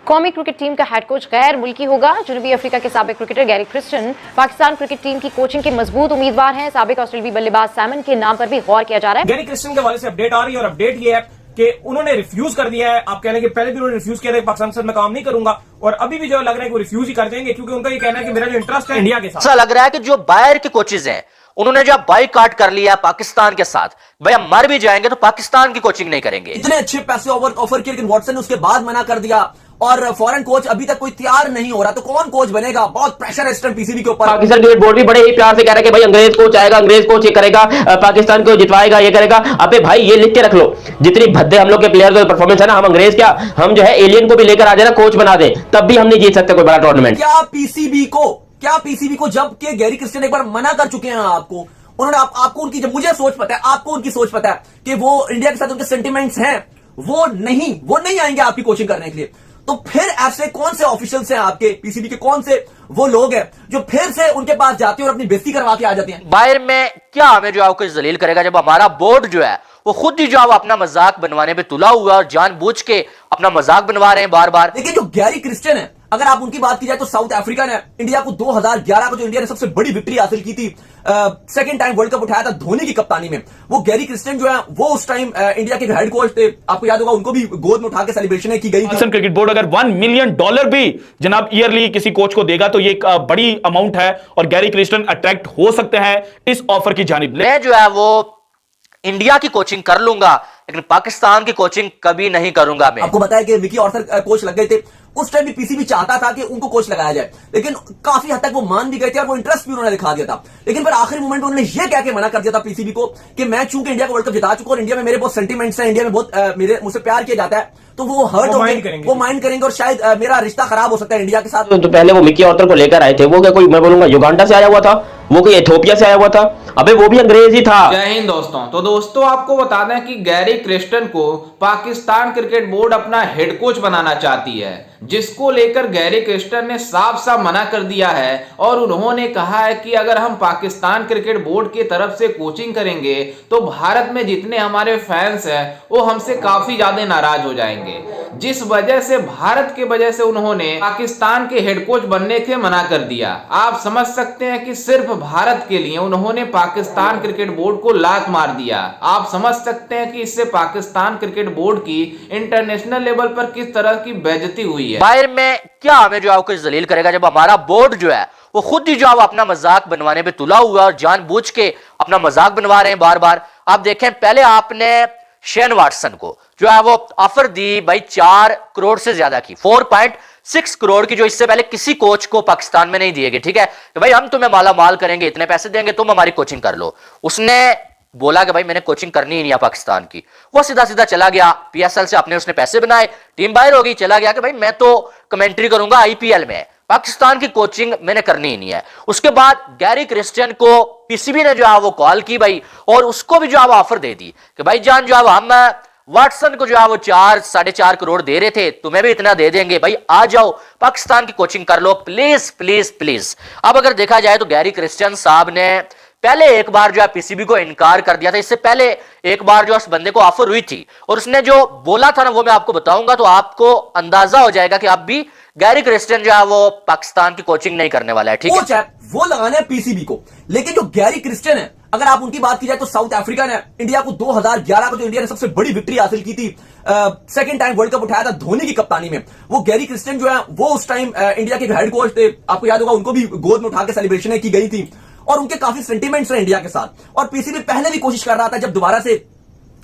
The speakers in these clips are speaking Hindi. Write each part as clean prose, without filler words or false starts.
कौमी क्रिकेट टीम का हेड कोच गैर मुल्की होगा। जनूबी अफ्रीका के साबिक cricketer Gary Kristen Pakistan cricket team की कोचिंग के मजबूत उम्मीदवार हैं। साबिक ऑस्ट्रेलियाई बल्लेबाज सैमन के नाम पर भी गौर किया जा रहा है। गैरी क्रिस्टन के हवाले से अपडेट आ रही है और अपडेट ये है कि उन्होंने रिफ्यूज कर दिया है। आप कह रहे हैं कि पहले भी उन्होंने रिफ्यूज किया था पाकिस्तान से मैं काम नहीं करूंगा, और अभी भी जो लग रहा है कि वो रिफ्यूज ही कर देंगे, क्योंकि उनका ये कहना है कि मेरा जो इंटरेस्ट है इंडिया के साथ। ऐसा लग रहा है कि जो बाहर के कोचेज हैं उन्होंने जो बाइकाट कर लिया है पाकिस्तान के साथ, भाई हम मर भी जाएंगे तो पाकिस्तान की कोचिंग नहीं करेंगे। इतने अच्छे पैसे ऑफर किए, लेकिन वॉटसन ने उसके बाद मना कर दिया और फॉरेन कोच अभी तक कोई तैयार नहीं हो रहा, तो कौन कोच बनेगा? बहुत प्रेशर है इस्टर्न पीसीबी के ऊपर। पाकिस्तान क्रिकेट बोर्ड भी बड़े ही प्यार से कह रहा है कि भाई अंग्रेज कोच आएगा, अंग्रेज कोच ये करेगा, पाकिस्तान को जितवाएगा, ये करेगा। अबे भाई ये लिख के रख लो, जितनी भद्दे हम लोग के प्लेयर का परफॉर्मेंस है ना, हम अंग्रेज क्या, हम जो है एलियन को भी लेकर आ जाए ना कोच बना दे, तब भी हम नहीं जीत सकते कोई बड़ा टूर्नामेंट। क्या पीसीबी को जबकि गैरी क्रिस्टन एक बार मना कर चुके हैं आपको, उन्होंने आपको उनकी, जब मुझे सोच पता है, आपको उनकी सोच पता है कि वो इंडिया के साथ उनके सेंटिमेंट्स हैं, वो नहीं आएंगे आपकी कोचिंग करने के लिए। तो फिर ऐसे कौन से ऑफिशियल्स हैं आपके पीसीबी के, कौन से वो लोग हैं जो फिर से उनके पास जाते हैं और अपनी बेइज्जती करवा के आ जाते हैं? बाहर में क्या हमें जो आपको जलील करेगा, जब हमारा बोर्ड जो है वो खुद ही जो अपना मजाक बनवाने पे तुला हुआ और जानबूझ के अपना मजाक बनवा रहे हैं बार बार। लेकिन जो गैरी क्रिस्टन है, अगर आप उनकी बात की जाए तो साउथ अफ्रीका ने इंडिया को 2011 को जो इंडिया ने सबसे बड़ी विक्ट्री हासिल की थी, सेकंड टाइम वर्ल्ड कप उठाया था धोनी की कप्तानी में, वो गैरी क्रिस्टन जो है वो उस टाइम इंडिया के हेड कोच थे। आपको याद होगा उनको भी गोद में उठा के सेलिब्रेशन की गई। पाकिस्तान क्रिकेट बोर्ड अगर $1 मिलियन भी जनाब ईयरली किसी कोच को देगा तो ये एक बड़ी अमाउंट है, और गैरी क्रिस्टन अट्रैक्ट हो सकते हैं इस ऑफर की जानिब। मैं जो है वो इंडिया की कोचिंग कर लूंगा, लेकिन पाकिस्तान की कोचिंग कभी नहीं करूंगा मैं। आपको बताया कि मिकी ऑर्थर कोच लग गए थे, उस टाइम भी पीसीबी चाहता था कि उनको कोच लगाया जाए, लेकिन काफी हद तक वो मान भी गए थे और वो इंटरेस्ट भी उन्होंने दिखा दिया था। लेकिन फिर आखिरी मोमेंट में उन्होंने ये कह के मना कर दिया था पीसीबी को कि मैं चूंकि इंडिया को वर्ल्ड कप जिता चुका और इंडिया में मेरे बहुत सेंटिमेंट्स हैं, इंडिया में बहुत मुझसे प्यार किया जाता है, तो वो हर्ट होंगे, वो माइंड करेंगे और शायद मेरा रिश्ता खराब हो सकता है इंडिया के साथ। तो पहले वो मिकी ऑर्थर को लेकर आए थे, वो क्या कोई मैं बोलूंगा युगांडा से आया हुआ था, वो कोई एथियोपिया से आया हुआ था, अबे वो भी अंग्रेज ही था। जय हिंद दोस्तों। तो दोस्तों आपको बता दें कि गैरी क्रिस्टन को पाकिस्तान क्रिकेट बोर्ड अपना हेड कोच बनाना चाहती है, जिसको लेकर गैरी क्रिस्टन ने साफ साफ मना कर दिया है और उन्होंने कहा है कि अगर हम पाकिस्तान क्रिकेट बोर्ड की तरफ से कोचिंग करेंगे तो भारत में जितने हमारे फैंस हैं वो हमसे काफी ज्यादा नाराज हो जाएंगे, जिस वजह से भारत के वजह से उन्होंने पाकिस्तान के हेड कोच बनने के मना कर दिया। आप समझ सकते हैं कि सिर्फ भारत के लिए उन्होंने पाकिस्तान क्रिकेट बोर्ड को लात मार दिया। आप समझ सकते हैं कि इससे पाकिस्तान क्रिकेट बोर्ड की इंटरनेशनल लेवल पर किस तरह की बेइज्जती हुई है। बाहर में क्या हमें जो आपको जलील करेगा, जब हमारा बोर्ड जो है वो खुद ही जो अपना मजाक बनवाने पे तुला हुआ और जानबूझ के अपना मजाक बनवा रहे हैं बार बार। आप देखें, पहले आपने शेन वाटसन को जो है वो ऑफर दी भाई 4 करोड़ से ज्यादा की, 4.6 करोड़ की, जो इससे पहले किसी कोच को पाकिस्तान में नहीं दिए गए। ठीक है कि भाई हम तुम्हें माला माल करेंगे, इतने पैसे देंगे, तुम हमारी कोचिंग कर लो। उसने बोला कि भाई मैंने कोचिंग करनी ही नहीं है पाकिस्तान की, वो सीधा सीधा चला गया पीएसएल से, अपने उसने पैसे बनाए, टीम बाहर हो गई, चला गया कि भाई मैं तो कमेंट्री करूंगा आईपीएल में, पाकिस्तान की कोचिंग मैंने करनी ही नहीं है। उसके बाद गैरी क्रिस्टियन को पीसीबी ने जो है वो कॉल की भाई, और उसको भी जो है वो ऑफर दे दी कि भाई जान जो है हम वाटसन को जो है वो 4-4.5 करोड़ दे रहे थे, तुम्हें भी इतना दे देंगे, भाई आ जाओ पाकिस्तान की कोचिंग कर लो प्लीज प्लीज प्लीज। अब अगर देखा जाए तो गैरी क्रिस्टियन साहब ने पहले एक बार जो है पीसीबी को इनकार कर दिया था, इससे पहले एक बार जो उस बंदे को ऑफर हुई थी और उसने जो बोला था ना वो मैं आपको बताऊंगा, तो आपको अंदाजा हो जाएगा कि अब भी गैरी क्रिस्टियन जो है वो पाकिस्तान की कोचिंग नहीं करने वाला है। ठीक है, वो लगाने पीसीबी को, लेकिन जो गैरी क्रिस्टियन है, अगर आप उनकी बात की जाए तो साउथ अफ्रीका ने इंडिया को 2011 को जो इंडिया ने सबसे बड़ी विक्ट्री हासिल की थी, सेकंड टाइम वर्ल्ड कप उठाया था धोनी की कप्तानी में, वो गैरी क्रिस्टियन जो है वो उस टाइम इंडिया के हेड कोच थे। आपको याद होगा उनको भी गोद में उठा के सेलिब्रेशन की गई थी और उनके काफी सेंटिमेंट्स हैं इंडिया के साथ। और पीसीबी पहले भी कोशिश कर रहा था, जब दोबारा से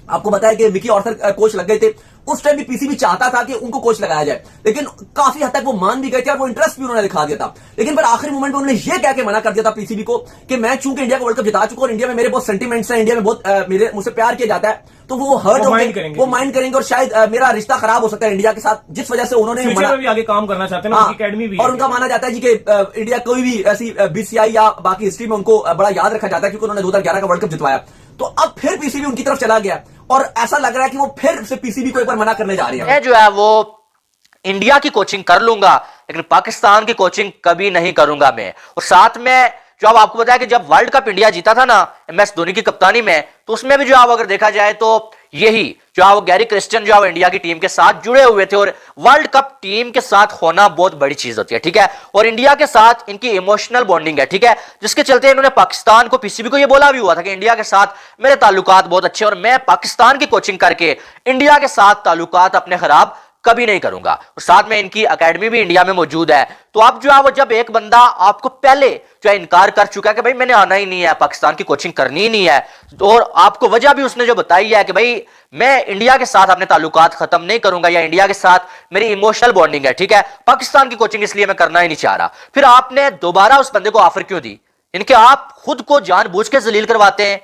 आपको बताया कि मिकी ऑर्थर कोच लग गए थे, उस टाइम भी पीसीबी चाहता था कि उनको कोच लगाया जाए, लेकिन काफी हद तक वो मान भी गए थे और वो इंटरेस्ट भी उन्होंने दिखा दिया था। लेकिन फिर आखिरी मोमेंट में उन्होंने ये कह के मना कर दिया था पीसीबी को कि मैं चूंकि इंडिया को वर्ल्ड कप जिता चुका और इंडिया में मेरे बहुत सेंटिमेंट्स हैं, इंडिया में बहुत मुझसे प्यार किया जाता है, तो वो हर्ट होंगे, वो माइंड करेंगे और शायद मेरा रिश्ता खराब हो सकता है इंडिया के साथ, जिस वजह से उन्होंने भी आगे काम करना चाहते हैं, उनकी एकेडमी भी, और उनका माना जाता है जी कि इंडिया कोई भी ऐसी बीसीआई या बाकी हिस्ट्री में उनको बड़ा याद रखा जाता है क्योंकि उन्होंने 2011 का वर्ल्ड कप जितवाया। तो अब फिर पीसीबी उनकी तरफ चला गया और ऐसा लग रहा है कि वो फिर से पीसीबी को एक बार मना करने जा रही है। मैं जो है वो इंडिया की कोचिंग कर लूंगा, लेकिन पाकिस्तान की कोचिंग कभी नहीं करूंगा मैं। और साथ में जो अब आपको बताया कि जब वर्ल्ड कप इंडिया जीता था ना MS धोनी की कप्तानी में, तो उसमें भी जो आप अगर देखा जाए तो यही जो वो गैरी क्रिस्टियन जो इंडिया की टीम के साथ जुड़े हुए थे, और वर्ल्ड कप टीम के साथ होना बहुत बड़ी चीज होती है, ठीक है। और इंडिया के साथ इनकी इमोशनल बॉन्डिंग है, ठीक है, जिसके चलते इन्होंने पाकिस्तान को, पीसीबी को ये बोला भी हुआ था कि इंडिया के साथ मेरे ताल्लुकात बहुत अच्छे और मैं पाकिस्तान की कोचिंग करके इंडिया के साथ ताल्लुकात अपने खराब कभी नहीं करूंगा। और साथ में इनकी एकेडमी भी इंडिया में मौजूद है। तो अब जो है वो जब एक बंदा आपको पहले जो है इनकार कर चुका है कि भाई मैंने आना ही नहीं है, पाकिस्तान की कोचिंग करनी ही नहीं है, और आपको वजह भी उसने जो बताई है कि भाई मैं इंडिया के साथ अपने ताल्लुकात खत्म नहीं करूंगा या इंडिया के साथ मेरी इमोशनल बॉन्डिंग है, ठीक है, पाकिस्तान की कोचिंग इसलिए मैं करना ही नहीं चाह रहा, फिर आपने दोबारा उस बंदे को ऑफर क्यों दी? इनके आप खुद को जानबूझ के जलील करवाते हैं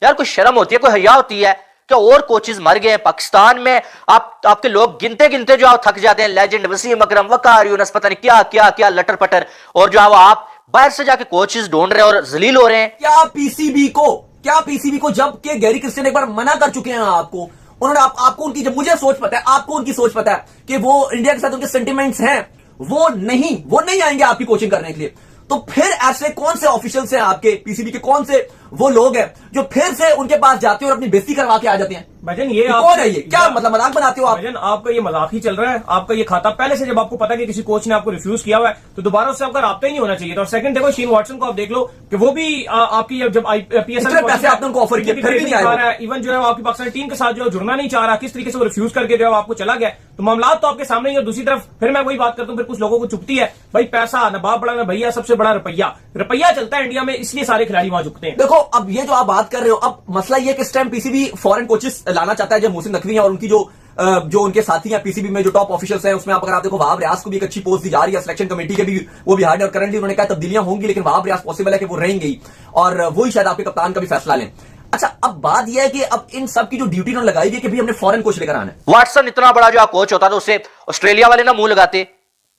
यार। कोई शर्म होती है, कोई हया होती है क्या? और कोचेस मर गए हैं पाकिस्तान में, आपके लोग गिनते गिनते जो थक जाते हैं, लेजेंड वसीम अकरम, वकार यूनुस, पता नहीं क्या क्या क्या लटर पटर, और जो है आप बाहर से जाके कोचेस ढूंढ रहे हैं और जलील हो रहे हैं। क्या पीसीबी को जबकि गैरी क्रिस्टियन एक बार मना कर चुके हैं आपको, उन्होंने आपको उनकी, जब मुझे सोच पता है, आपको उनकी सोच पता है कि वो इंडिया के साथ उनके सेंटिमेंट्स हैं, वो नहीं आएंगे आपकी कोचिंग करने के लिए, तो फिर ऐसे कौन से ऑफिशियल्स हैं आपके पीसीबी के, कौन से वो लोग हैं जो फिर से उनके पास जाते हैं और अपनी बेइज्जती करवा के आ जाते हैं? भजन ये कौन है ये? क्या मतलब मजाक बनाते हो आप? भजन आपका ये मजाक ही चल रहा है। आपका ये खाता पहले से, जब आपको पता है कि किसी कोच ने आपको रिफ्यूज किया हुआ है तो दोबारा उससे आपका राब्ता ही नहीं होना चाहिए था। और सेकंड देखो शेन वॉटसन को आप देख लो कि वो भी आपकी जब इतने पैसे आपने उनको ऑफर किए फिर भी नहीं आया, इवन जो है आपकी पाकिस्तानी टीम के साथ जो जुड़ना नहीं चाह रहा, किस तरीके से वो रिफ्यूज करके जो है आपको चला गया, तो मामला तो आपके सामने ही है। दूसरी तरफ फिर मैं वही बात करता हूँ, फिर कुछ लोगों को चुपती है भाई पैसा, न बाप बड़ा न भैया, सबसे बड़ा रुपया चलता है इंडिया में, इसलिए सारे खिलाड़ी वहां झुकते हैं। देखो अब ये जो आप बात कर रहे हो, अब मसला ये कि इस टाइम पीसीबी फॉरेन कोचेस लाना चाहता है, जो मोहसिन नकवी है और उनकी जो उनके साथी हैं पीसीबी में जो टॉप ऑफिशियल्स हैं, उसमें अगर आप देखो वहाब रियाज को भी एक अच्छी पोस्ट दी जा रही है, सिलेक्शन कमेटी के भी वो भी हार्ड, और करंटली उन्होंने कहा तब्दीलियां होंगी लेकिन वहाब रियाज पॉसिबल है कि वो रहेंगे और वही शायद आपके कप्तान का भी फैसला लें। अच्छा, अब बात यह है कि अब इन सब की जो ड्यूटी उन्होंने लगाई है कि भाई हमने फॉरेन कोच लेकर आना है। वाटसन इतना बड़ा जो कोच होता तो उसे ऑस्ट्रेलिया वाले ना मुंह लगाते,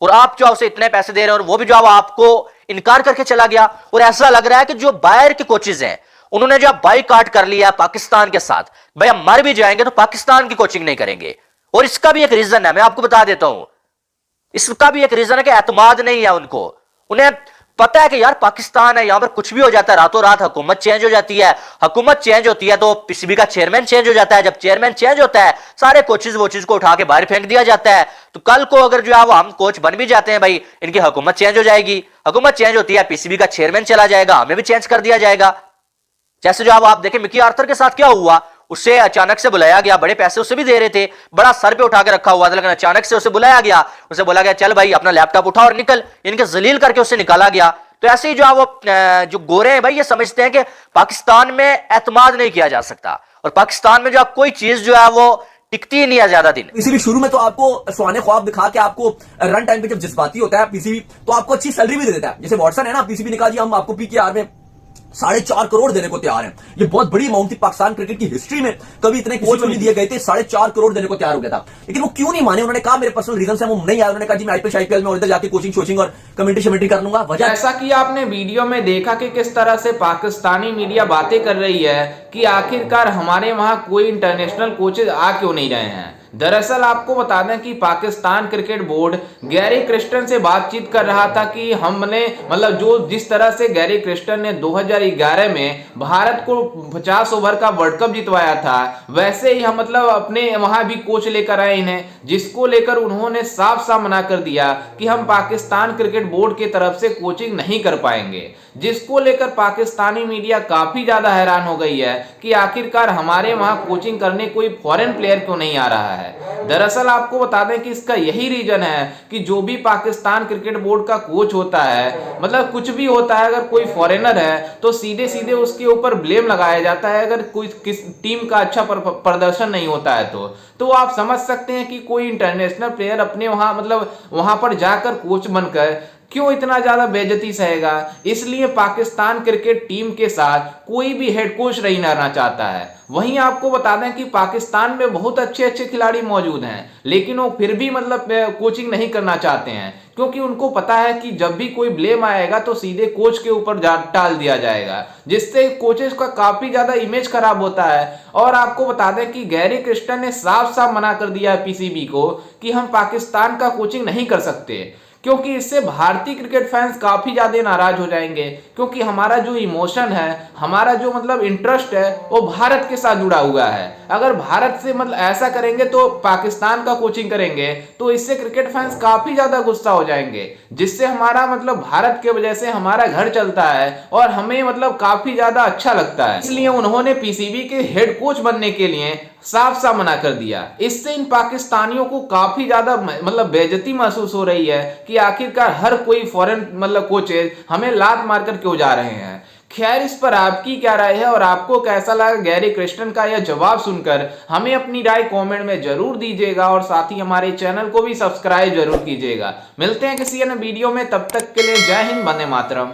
और आप जो उसे इतने पैसे दे रहे हैं और वो भी जो आपको इनकार करके चला गया। और ऐसा लग रहा है कि जो बाहर के कोचेज हैं उन्होंने जो बाइकाट कर लिया पाकिस्तान के साथ, भाई हम मर भी जाएंगे तो पाकिस्तान की कोचिंग नहीं करेंगे। और इसका भी एक रीजन है, मैं आपको बता देता हूं, इसका भी एक रीजन है कि एतमाद नहीं है उनको। उन्हें पता है कि यार पाकिस्तान है, यहां पर कुछ भी हो जाता है, रातों रात हुकूमत चेंज हो जाती है, हुकूमत चेंज होती है तो पीसीबी का चेयरमैन चेंज हो जाता है, जब चेयरमैन चेंज होता है सारे कोचेज वोचेज को उठा के बाहर फेंक दिया जाता है। तो कल को अगर जो है वो हम कोच बन भी जाते हैं, भाई इनकी हुकूमत चेंज हो जाएगी, हुकूमत चेंज होती है पीसीबी का चेयरमैन चला जाएगा, हमें भी चेंज कर दिया जाएगा। जैसे जो आप देखें मिकी आर्थर के साथ क्या हुआ, उससे अचानक से बुलाया गया, बड़े पैसे उसे भी दे रहे थे, बड़ा सर पे उठा के रखा हुआ था, लेकिन अचानक से उसे बुलाया गया, उसे बोला गया चल भाई अपना लैपटॉप उठा और निकल, इनके जलील करके उसे निकाला गया। तो ऐसे ही जो है वो जो गोरे हैं भाई ये समझते हैं कि पाकिस्तान में एतमाद नहीं किया जा सकता, और पाकिस्तान में जो कोई चीज जो है वो टिकती ही नहीं है ज्यादा दिन। पीसीबी शुरू में तो आपको सुहाने ख्वाब दिखा के आपको रन टाइम पे जब जज्बाती होता है पीसीबी, तो आपको अच्छी सैलरी भी दे देता है। जैसे वॉटसन है ना, पीसीबी ने कहा जी हम आपको पीकेआर में 4.5 करोड़ देने को तैयार हैं। ये बहुत बड़ी अमाउंट थी, पाकिस्तान क्रिकेट की हिस्ट्री में कभी इतने कोच को नहीं दिए गए थे, 4.5 करोड़ देने को तैयार हो गया था। लेकिन वो क्यों नहीं माने? उन्होंने कहा मेरे पर्सनल रीजन है, वो नहीं आया। उन्होंने कहा जी मैं आईपीएल में उधर जाके कोचिंग और कमेंट्री कर लूंगा। वजह जैसा कि आपने वीडियो में देखा कि किस तरह से पाकिस्तानी मीडिया बातें कर रही है कि आखिरकार हमारे वहां कोई इंटरनेशनल कोचेज आ क्यों नहीं रहे हैं। दरअसल आपको बता दें कि Pakistan cricket board Gary Kristen से बातचीत कर रहा था कि हमने मतलब जो जिस तरह से गैरी क्रिस्टन ने 2011 में भारत को 50 ओवर का वर्ल्ड कप जितवाया था, वैसे ही हम मतलब अपने वहां भी कोच लेकर आए इन्हें, जिसको लेकर उन्होंने साफ साफ मना कर दिया कि हम पाकिस्तान क्रिकेट बोर्ड की तरफ से कोचिंग नहीं कर पाएंगे, जिसको लेकर पाकिस्तानी मीडिया काफी ज्यादा हैरान हो गई है कि आखिरकार हमारे वहां कोचिंग करने कोई फॉरेन प्लेयर क्यों नहीं आ रहा है। दरअसल आपको बता दें कि इसका यही रीजन है कि जो भी पाकिस्तान क्रिकेट बोर्ड का कोच होता है, मतलब कुछ भी होता है, अगर कोई फॉरेनर है तो सीधे सीधे उसके ऊपर ब्लेम लगाया जाता है अगर कोई किस टीम का अच्छा प्रदर्शन नहीं होता है तो आप समझ सकते हैं कि कोई इंटरनेशनल प्लेयर अपने वहां मतलब वहां पर जाकर कोच बनकर क्यों इतना ज्यादा बेइज्जती सहेगा। इसलिए पाकिस्तान क्रिकेट टीम के साथ कोई भी हेड कोच नहीं रहना चाहता है। वहीं आपको बता दें कि पाकिस्तान में बहुत अच्छे अच्छे खिलाड़ी मौजूद हैं, लेकिन वो फिर भी मतलब कोचिंग नहीं करना चाहते हैं, क्योंकि उनको पता है कि जब भी कोई ब्लेम आएगा तो सीधे कोच के ऊपर टाल दिया जाएगा, जिससे कोचेस का काफी ज्यादा इमेज खराब होता है। और आपको बता दें कि गैरी क्रिस्टन ने साफ साफ मना कर दिया है पीसीबी को कि हम पाकिस्तान का कोचिंग नहीं कर सकते, क्योंकि इससे भारतीय क्रिकेट फैंस काफी ज्यादा नाराज हो जाएंगे, क्योंकि हमारा जो इमोशन है, हमारा जो मतलब इंटरेस्ट है वो भारत के साथ जुड़ा हुआ है। अगर भारत से मतलब ऐसा करेंगे तो पाकिस्तान का कोचिंग करेंगे तो इससे क्रिकेट फैंस काफी ज्यादा गुस्सा हो जाएंगे, जिससे हमारा मतलब भारत के वजह से हमारा घर चलता है और हमें मतलब काफी ज्यादा अच्छा लगता है। इसलिए उन्होंने पीसीबी के हेड कोच बनने के लिए साफ साफ मना कर दिया। इससे इन पाकिस्तानियों को काफी ज्यादा मतलब बेइज्जती महसूस हो रही है कि आखिरकार हर कोई फॉरेन मतलब कोचेज हमें लात मारकर क्यों जा रहे हैं। खैर, इस पर आपकी क्या राय है और आपको कैसा लगा गैरी क्रिस्टन का यह जवाब सुनकर? हमें अपनी राय कमेंट में जरूर दीजिएगा और साथ ही हमारे चैनल को भी सब्सक्राइब जरूर कीजिएगा। मिलते हैं किसी अन्य वीडियो में, तब तक के लिए जय हिंद, वंदे मातरम।